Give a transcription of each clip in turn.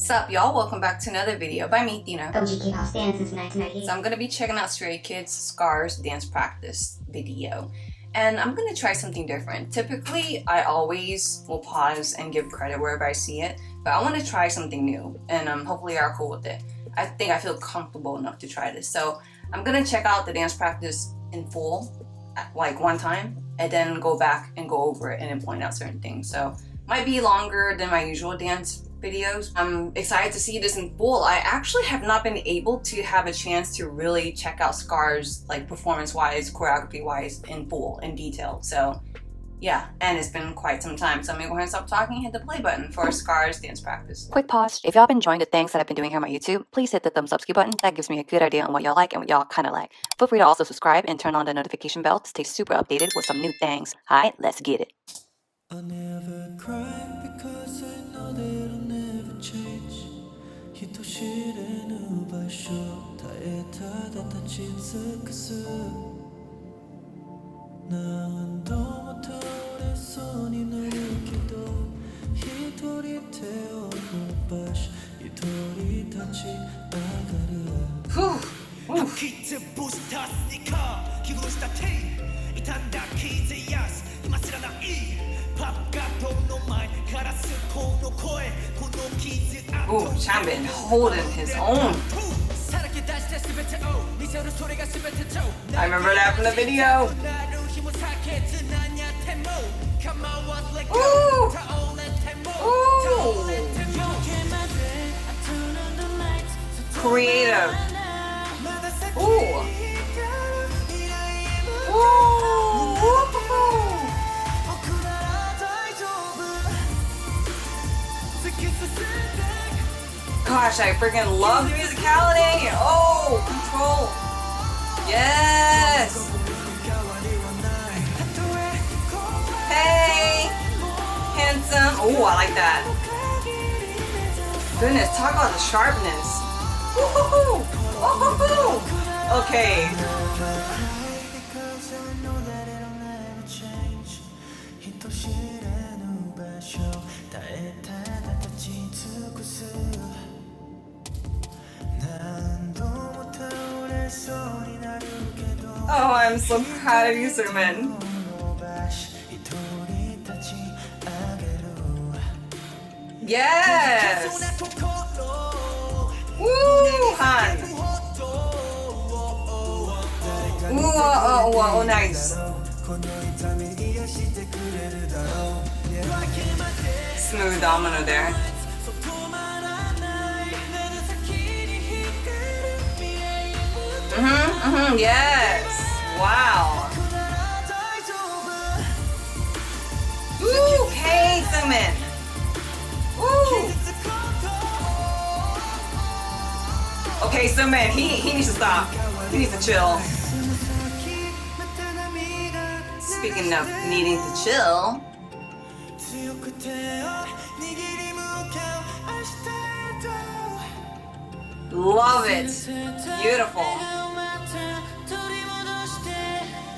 Sup y'all, welcome back to another video by me, Tina. DECALS dance since 1998. So I'm gonna be checking out Stray Kids Scar's dance practice video. And I'm gonna try something different. Typically, I always will pause and give credit wherever I see it, but I wanna try something new, and hopefully you're cool with it. I think I feel comfortable enough to try this. So I'm gonna check out the dance practice in full, like one time, and then go back and go over it and then point out certain things. So might be longer than my usual dance videos. I'm excited to see this in full. I actually have not been able to have a chance to really check out Scar's like performance-wise, choreography-wise in full, in detail. So yeah, and it's been quite some time. So I'm gonna go ahead and stop talking and hit the play button for Scar's dance practice. Quick pause. If y'all been enjoying the things that I've been doing here on my YouTube, please hit the thumbs up button. That gives me a good idea on what y'all like and what y'all kind of like. Feel free to also subscribe and turn on the notification bell to stay super updated with some new things. Alright, let's get it. I never cry because I know that I'll never change. 人知れぬ場所耐えただ立ち尽くす何度も倒れそうになるけど一人手を伸ばし一人立ち上がる 키트 부스터 스니커 기분 스타트 이탄다 키즈야스 이마스라 나이 Ooh, Zhang been holding his own. I remember that from the video. Ooh! Ooh! Creative. Ooh! Gosh, I freaking love the musicality! Oh, control! Yes! Hey! Handsome! Oh, I like that. Goodness, talk about the sharpness. Woohoo! Oh, okay. Oh, I'm so proud of you, Sermon. Yes! Woo, Han! Ooh, oh, nice. Smooth domino there. Yes. Wow. Ooh, okay, Sumin. Ooh. Okay, Sumin, he needs to stop. He needs to chill. Speaking of needing to chill. Love it. Beautiful.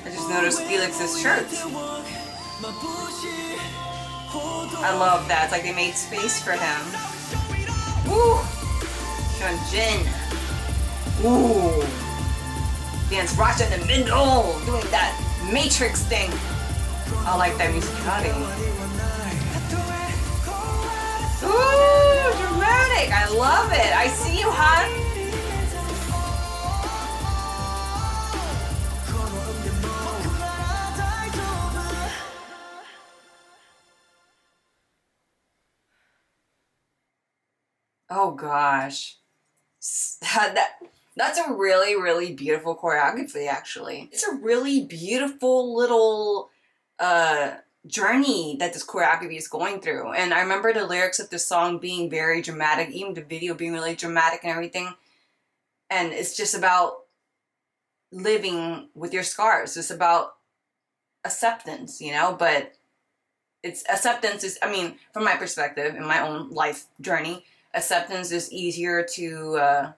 I just noticed Felix's shirt. I love that. It's like they made space for him. Woo! Hyunjin. Ooh. Dance Racha in the middle. Doing that Matrix thing. I like that musicality. Ooh, dramatic. I love it. I see you, Han. Oh gosh, that's a really, really beautiful choreography actually. It's a really beautiful little journey that this choreography is going through. And I remember the lyrics of the song being very dramatic, even the video being really dramatic and everything. And it's just about living with your scars. It's about acceptance, you know, but it's acceptance is, I mean, from my perspective in my own life journey, acceptance is easier to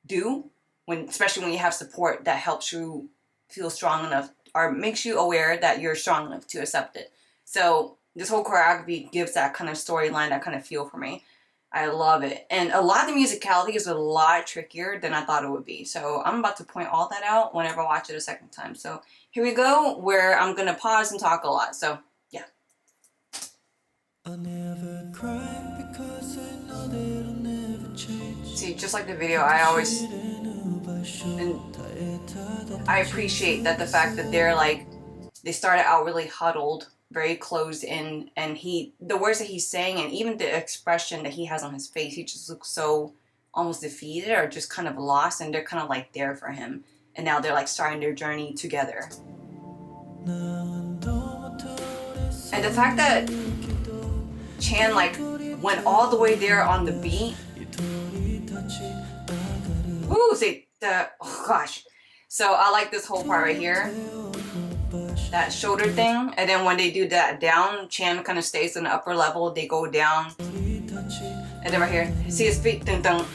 do when, especially when you have support that helps you feel strong enough or makes you aware that you're strong enough to accept it. So this whole choreography gives that kind of storyline, that kind of feel for me. I love it. And a lot of the musicality is a lot trickier than I thought it would be. So I'm about to point all that out whenever I watch it a second time. So here we go, where I'm going to pause and talk a lot. So yeah. I never cry because I know that I'll never change. See, just like the video, I always, and I appreciate that the fact that they're like, they started out really huddled, very closed in, and the words that he's saying and even the expression that he has on his face, he just looks so almost defeated or just kind of lost, and they're kind of like there for him. And now they're like starting their journey together. And the fact that Chan like went all the way there on the beat. Ooh, see, oh gosh. So I like this whole part right here. That shoulder thing, and then when they do that down, Chan kind of stays on the upper level, they go down, and then right here, see his feet, dun, dun.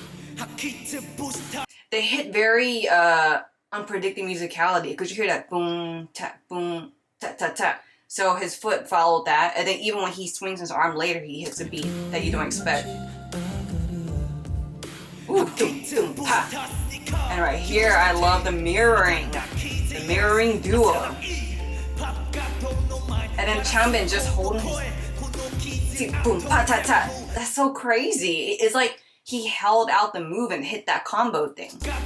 They hit very unpredictable musicality, because you hear that boom, tap, boom, tap, tap, tap. So his foot followed that, and then even when he swings his arm later, he hits a beat that you don't expect. Ooh, dum, dum, ha. And right here, I love the mirroring duo. And then Changbin just holding his boom, pa, ta, ta. That's so crazy. It's like he held out the move and hit that combo thing. Ta,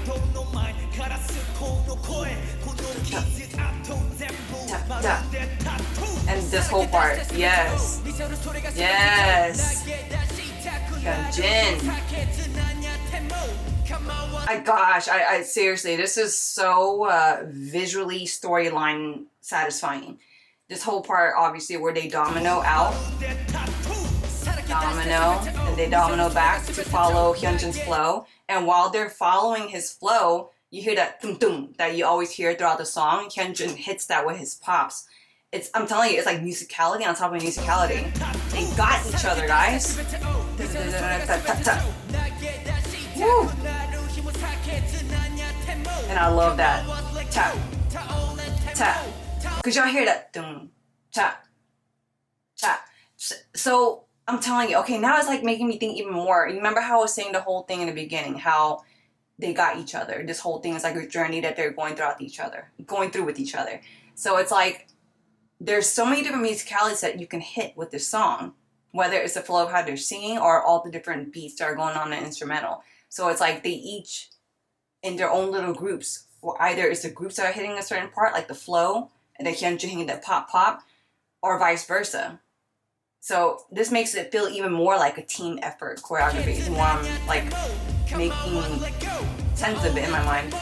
ta. And this whole part, yes. Yes. Jin. I seriously, this is so visually storyline satisfying. This whole part, obviously, where they domino out, domino, and they domino back to follow Hyunjin's flow. And while they're following his flow, you hear that tum tum that you always hear throughout the song. Hyunjin hits that with his pops. I'm telling you, it's like musicality on top of musicality. They got each other, guys. Woo! And I love that. Tap, tap. Cause y'all hear that dum, tap, tap. So I'm telling you, okay, now it's like making me think even more. You remember how I was saying the whole thing in the beginning, how they got each other. This whole thing is like a journey that they're going through with each other. So it's like there's so many different musicalities that you can hit with this song, whether it's the flow of how they're singing or all the different beats that are going on in the instrumental. So it's like they each in their own little groups, or either it's the groups that are hitting a certain part, like the flow, and then Hyunjin hitting that pop pop, or vice versa. So this makes it feel even more like a team effort choreography. It's more like making sense of it in my mind.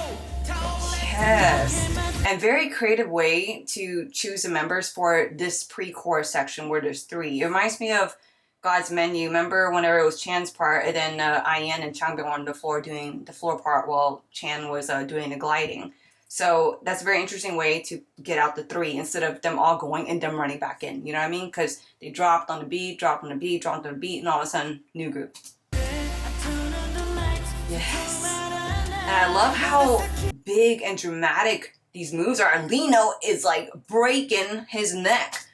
Yes. And very creative way to choose the members for this pre-chorus section where there's 3. It reminds me of God's Menu. Remember whenever it was Chan's part, and then IaMmE and Changbin were on the floor doing the floor part while Chan was doing the gliding. So that's a very interesting way to get out the 3 instead of them all going and them running back in. You know what I mean? Because they dropped on the beat, dropped on the beat, dropped on the beat, and all of a sudden, new group. Yes. And I love how big and dramatic these moves are. And Lino is like breaking his neck.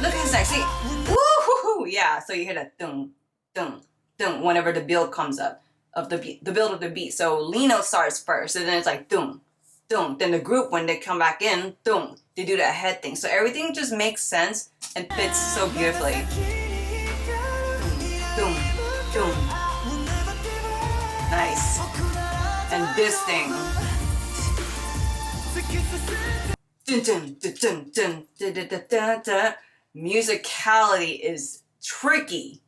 Look at his neck. See? Woo-hoo-hoo. Yeah. So you hear that dum, dum, dum whenever the build comes up. Of the beat, the build of the beat. So Lino starts first, and then it's like dum, dum. Then the group, when they come back in, dum, they do that head thing. So everything just makes sense and fits so beautifully. Dum, dum. Nice. And this thing. Dun, dun, dun, dun, dun, dun, dun, dun, dun, dun. Musicality is tricky.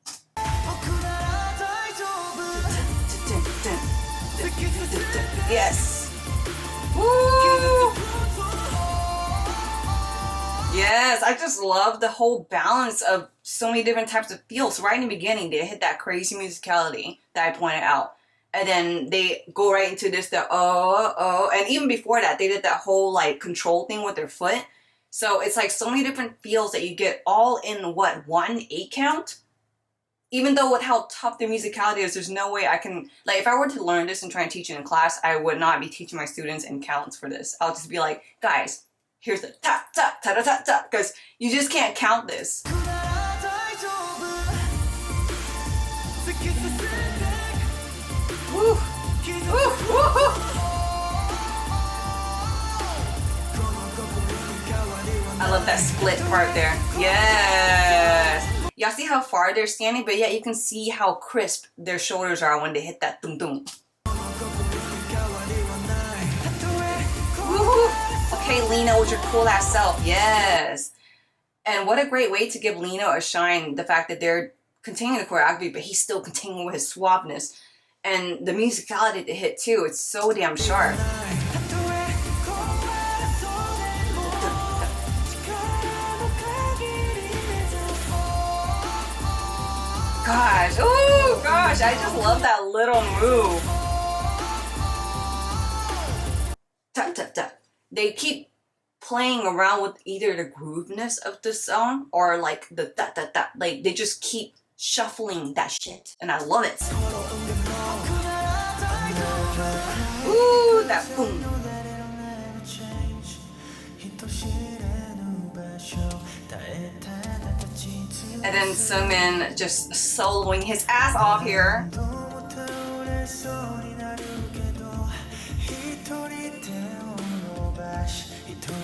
Yes. Woo! Yes, I just love the whole balance of so many different types of feels. Right in the beginning, they hit that crazy musicality that I pointed out. And then they go right into this, and even before that, they did that whole like control thing with their foot. So it's like so many different feels that you get all in what, 1 8 count? Even though with how tough the musicality is, there's no way I can, like if I were to learn this and try and teach it in class, I would not be teaching my students in counts for this. I'll just be like, guys, here's the ta ta ta ta ta ta, because you just can't count this. I love that split part there. Yes. Y'all see how far they're standing, but yeah, you can see how crisp their shoulders are when they hit that dum dum. Okay, Lino with your cool ass self. Yes. And what a great way to give Lino a shine. The fact that they're continuing the choreography, but he's still continuing with his suaveness. And the musicality to hit too. It's so damn sharp. Gosh, oh gosh, I just love that little move. Tap, tap, tap. They keep playing around with either the grooveness of the song or like the tap, tap, tap. Like they just keep shuffling that shit, and I love it. Ooh, that boom. And then Seungmin just soloing his ass off here.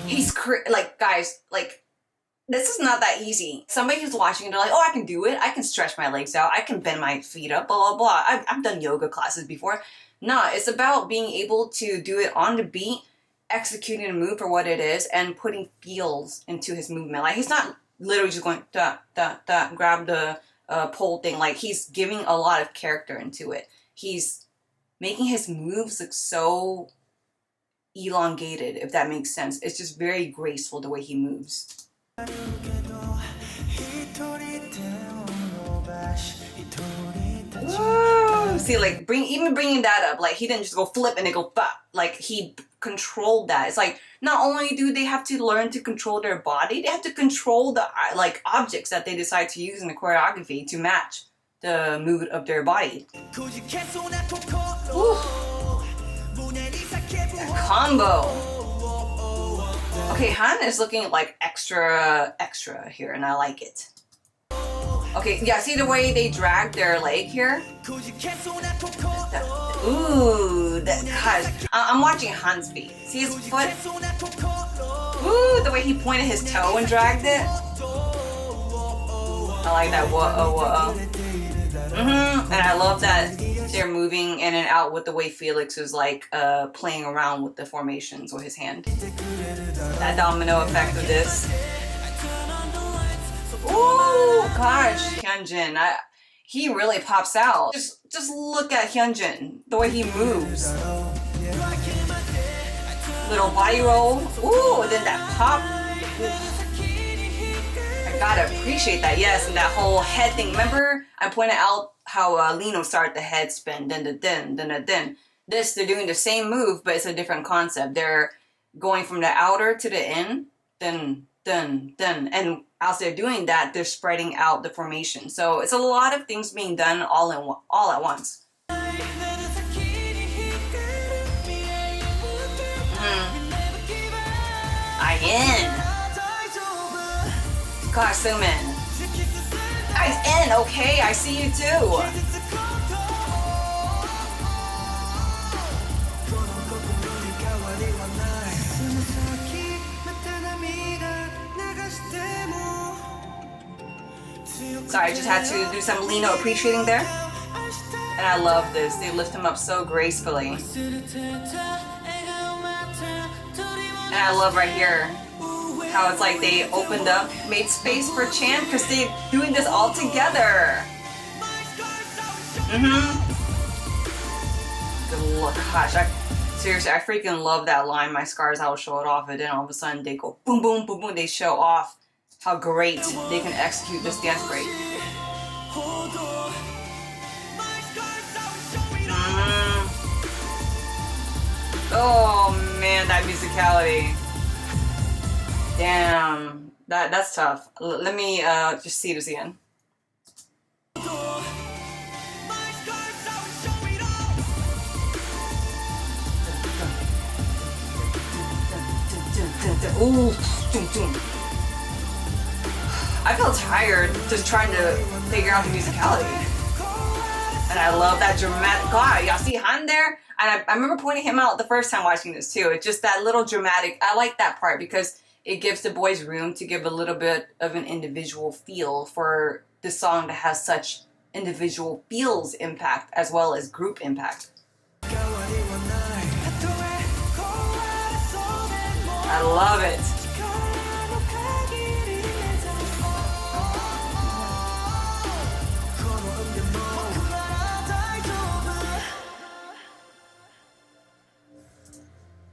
He's like, guys, like, this is not that easy. Somebody who's watching, they're like, oh, I can do it. I can stretch my legs out. I can bend my feet up, blah, blah, blah. I've done yoga classes before. No, it's about being able to do it on the beat, executing a move for what it is, and putting feels into his movement. Like, he's not literally just going da da da, grab the pole thing. Like, he's giving a lot of character into it. He's making his moves look so elongated, if that makes sense. It's just very graceful the way he moves. Woo! See, like, even bringing that up, like, he didn't just go flip and it go bop. Like, he controlled that. It's like, not only do they have to learn to control their body, they have to control the, like, objects that they decide to use in the choreography to match the mood of their body. Ooh. That combo. Okay, Han is looking like extra here, and I like it. Okay, yeah, see the way they drag their leg here? Ooh, gosh. I'm watching Han's feet. See his foot? Ooh, the way he pointed his toe and dragged it. I like that. Whoa, whoa. And I love that they're moving in and out with the way Felix is like playing around with the formations with his hand. That domino effect of this. Ooh, gosh, Hyunjin, he really pops out. Just look at Hyunjin, the way he moves. Little body roll. Ooh, and then that pop. I gotta appreciate that. Yes, and that whole head thing. Remember, I pointed out how Lino started the head spin, then the then. This, they're doing the same move, but it's a different concept. They're going from the outer to the in, then. And as they're doing that, they're spreading out the formation. So it's a lot of things being done all at once. IaMmE. Gosh, Seungmin. Guys, okay, I see you too. Sorry, I just had to do some Lino appreciating there. And I love this. They lift him up so gracefully. And I love right here how it's like they opened up, made space for Chan because they're doing this all together. Good look. Gosh, seriously, I freaking love that line. My scars, I will show it off. And then all of a sudden they go boom, boom, boom, boom. They show off how great they can execute this dance break. Oh man, that musicality. Damn, that's tough. Let me just see this again. Ooh, I feel tired just trying to figure out the musicality. And I love that dramatic. God, y'all see Han there? And I remember pointing him out the first time watching this too. It's just that little dramatic. I like that part because it gives the boys room to give a little bit of an individual feel for the song that has such individual feels impact as well as group impact. I love it.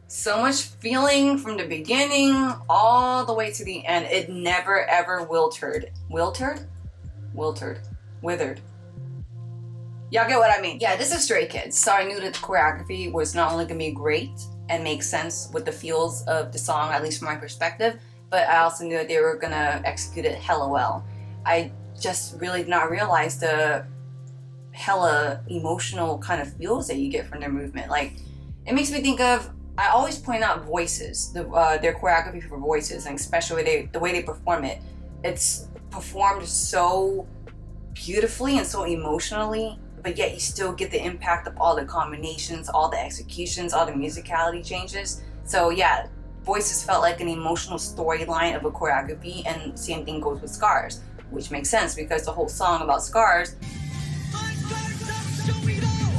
So much feeling from the beginning all the way to the end. It never ever wilted. Wilted? Withered. Y'all get what I mean. Yeah, this is Stray Kids, so I knew that the choreography was not only gonna be great and make sense with the feels of the song, at least from my perspective, but I also knew that they were gonna execute it hella well. I just really did not realize the hella emotional kind of feels that you get from their movement. Like, it makes me think of, I always point out voices, their choreography for voices, and especially the way they perform it. It's performed so beautifully and so emotionally, but yet you still get the impact of all the combinations, all the executions, all the musicality changes. So yeah, voices felt like an emotional storyline of a choreography, and same thing goes with Scars, which makes sense because the whole song about scars.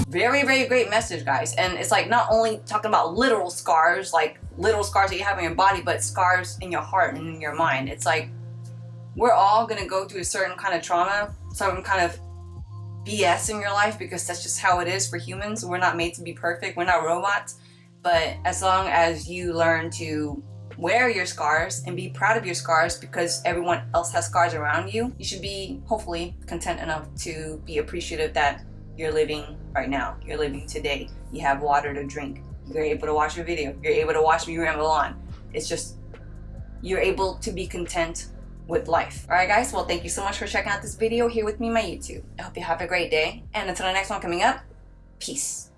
Very, very great message, guys. And it's like not only talking about literal scars, like literal scars that you have in your body, but scars in your heart and in your mind. It's like we're all gonna go through a certain kind of trauma, some kind of BS in your life, because that's just how it is for humans. We're not made to be perfect. We're not robots. But as long as you learn to wear your scars and be proud of your scars because everyone else has scars around you, you should be hopefully content enough to be appreciative that you're living right now. You're living today. You have water to drink. You're able to watch a video. You're able to watch me ramble on. It's just, you're able to be content with life. Alright guys, well thank you so much for checking out this video here with me on my YouTube. I hope you have a great day, and until the next one coming up, peace.